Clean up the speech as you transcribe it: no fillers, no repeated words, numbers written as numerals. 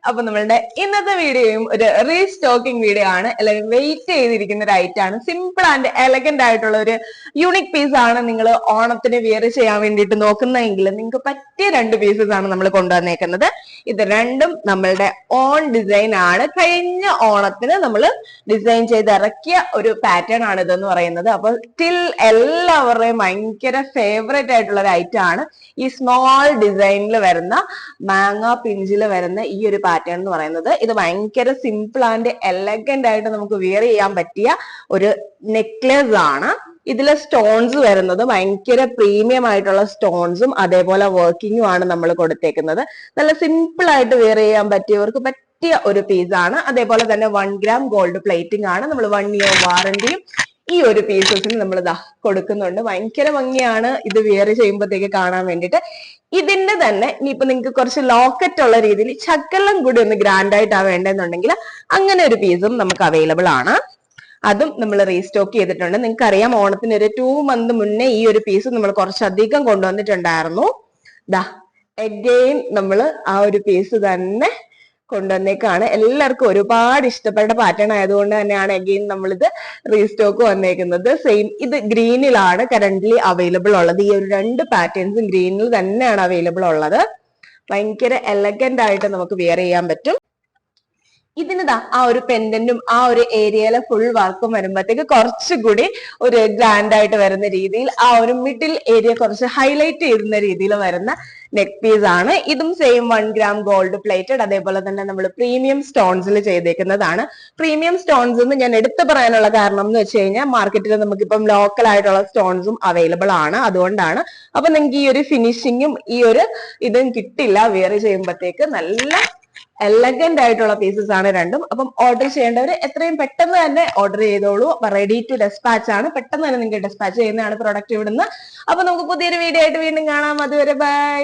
അപ്പൊ നമ്മളുടെ ഇന്നത്തെ വീഡിയോയും ഒരു റീസ്റ്റോക്കിംഗ് വീഡിയോ ആണ്. എല്ലാവരും വെയിറ്റ് ചെയ്തിരിക്കുന്ന ഒരു ഐറ്റം ആണ്. സിമ്പിൾ ആൻഡ് എലഗന്റ് ആയിട്ടുള്ള ഒരു യൂണിക് പീസ് ആണ്. നിങ്ങൾ ഓണത്തിന് വിയർ ചെയ്യാൻ വേണ്ടിയിട്ട് നോക്കുന്നതെങ്കിൽ നിങ്ങൾക്ക് പറ്റിയ രണ്ട് പീസസ് ആണ് നമ്മൾ കൊണ്ടുവന്നേക്കുന്നത്. ഇത് രണ്ടും നമ്മളുടെ ഓൺ ഡിസൈൻ ആണ്. കഴിഞ്ഞ ഓണത്തിന് നമ്മൾ ഡിസൈൻ ചെയ്ത് ഇറക്കിയ ഒരു പാറ്റേൺ ആണ് ഇതെന്ന് പറയുന്നത്. അപ്പൊ സ്റ്റിൽ എല്ലാവരുടെയും ഭയങ്കര ഫേവറേറ്റ് ആയിട്ടുള്ള ഒരു ഐറ്റം ആണ് ഈ സ്മോൾ ഡിസൈനിൽ വരുന്ന മാങ്ങ പിഞ്ചിൽ വരുന്ന ഈ ഒരു പാറ്റേൺ എന്ന് പറയുന്നത്. ഇത് ഭയങ്കര സിമ്പിൾ ആൻഡ് എലഗന്റ് ആയിട്ട് നമുക്ക് വിയർ ചെയ്യാൻ പറ്റിയ ഒരു നെക്ലേസ് ആണ്. ഇതിലെ സ്റ്റോൺസ് വരുന്നത് ഭയങ്കര പ്രീമിയം ആയിട്ടുള്ള സ്റ്റോൺസും അതേപോലെ വർക്കിങ്ങും ആണ് നമ്മൾ കൊടുത്തേക്കുന്നത്. നല്ല സിമ്പിൾ ആയിട്ട് വിയർ ചെയ്യാൻ പറ്റിയവർക്ക് പറ്റിയ ഒരു പീസാണ്. അതേപോലെ തന്നെ 1 gram ഗോൾഡ് പ്ലേറ്റിംഗ് ആണ്. നമ്മൾ 1 year വാറന്റിയും ഈ ഒരു പീസസിന് നമ്മൾ ഇതാ കൊടുക്കുന്നുണ്ട്. ഭയങ്കര ഭംഗിയാണ് ഇത് വിയർ ചെയ്യുമ്പോഴത്തേക്ക് കാണാൻ വേണ്ടിയിട്ട്. ഇതിന്റെ തന്നെ ഇനിയിപ്പോ നിങ്ങൾക്ക് കുറച്ച് ലോക്കറ്റ് ഉള്ള രീതിയിൽ ചക്കെല്ലാം കൂടി ഒന്ന് ഗ്രാൻഡ് ആയിട്ടാ വേണ്ടെന്നുണ്ടെങ്കിൽ അങ്ങനെ ഒരു പീസും നമുക്ക് അവൈലബിൾ ആണ്. അതും നമ്മൾ റീസ്റ്റോക്ക് ചെയ്തിട്ടുണ്ട്. നിങ്ങൾക്ക് അറിയാം, ഓണത്തിന് ഒരു 2 month മുന്നേ ഈ ഒരു പീസ് നമ്മൾ കുറച്ചധികം കൊണ്ടുവന്നിട്ടുണ്ടായിരുന്നു. ദാ അഗെയിൻ നമ്മൾ ആ ഒരു പീസ് തന്നെ കൊണ്ടുവന്നേക്കാണ്. എല്ലാവർക്കും ഒരുപാട് ഇഷ്ടപ്പെട്ട പാറ്റേൺ ആയതുകൊണ്ട് തന്നെയാണ് അഗെയിൻ നമ്മളിത് റീസ്റ്റോക്ക് വന്നേക്കുന്നത്. സെയിം ഇത് ഗ്രീനിലാണ് കറന്റ്ലി അവൈലബിൾ ഉള്ളത്. ഈ ഒരു രണ്ട് പാറ്റേൺസും ഗ്രീനിൽ തന്നെയാണ് അവൈലബിൾ ഉള്ളത്. ഭയങ്കര എലഗന്റ് ആയിട്ട് നമുക്ക് വിയർ ചെയ്യാൻ പറ്റും. ഇതിനിതാ ആ ഒരു പെൻഡന്റും ആ ഒരു ഏരിയയിലെ ഫുൾ വർക്കും വരുമ്പോഴത്തേക്ക് കുറച്ചുകൂടി ഒരു ഗ്രാൻഡ് ആയിട്ട് വരുന്ന രീതിയിൽ ആ ഒരു മിഡിൽ ഏരിയ കുറച്ച് ഹൈലൈറ്റ് ചെയ്യുന്ന രീതിയിൽ വരുന്ന നെക്ക് പീസ് ആണ്. ഇതും സെയിം 1 gram ഗോൾഡ് പ്ലേറ്റഡ്. അതേപോലെ തന്നെ നമ്മൾ പ്രീമിയം സ്റ്റോൺസിൽ ചെയ്തേക്കുന്നതാണ്. പ്രീമിയം സ്റ്റോൺസ് എന്ന് ഞാൻ എടുത്തു പറയാനുള്ള കാരണം എന്ന് വെച്ച് കഴിഞ്ഞാൽ മാർക്കറ്റിൽ നമുക്കിപ്പം ലോക്കൽ ആയിട്ടുള്ള സ്റ്റോൺസും അവൈലബിൾ ആണ്. അതുകൊണ്ടാണ്. അപ്പൊ നിങ്ങൾക്ക് ഈ ഒരു ഫിനിഷിങ്ങും ഈ ഒരു ഇതും കിട്ടില്ല വിയർ ചെയ്യുമ്പോഴത്തേക്ക്. നല്ല എലഗന്റ് ആയിട്ടുള്ള പീസസ് ആണ് രണ്ടും. അപ്പം ഓർഡർ ചെയ്യേണ്ടവർ എത്രയും പെട്ടെന്ന് തന്നെ ഓർഡർ ചെയ്തോളൂ. റെഡി ടു ഡെസ്പാച്ച് ആണ്. പെട്ടെന്ന് തന്നെ നിങ്ങൾക്ക് ഡെസ്പാച്ച് ചെയ്യുന്നതാണ് പ്രോഡക്റ്റ് ഇവിടുന്ന്. അപ്പൊ നമുക്ക് പുതിയൊരു വീഡിയോ ആയിട്ട് വീണ്ടും കാണാം. അതുവരെ ബൈ.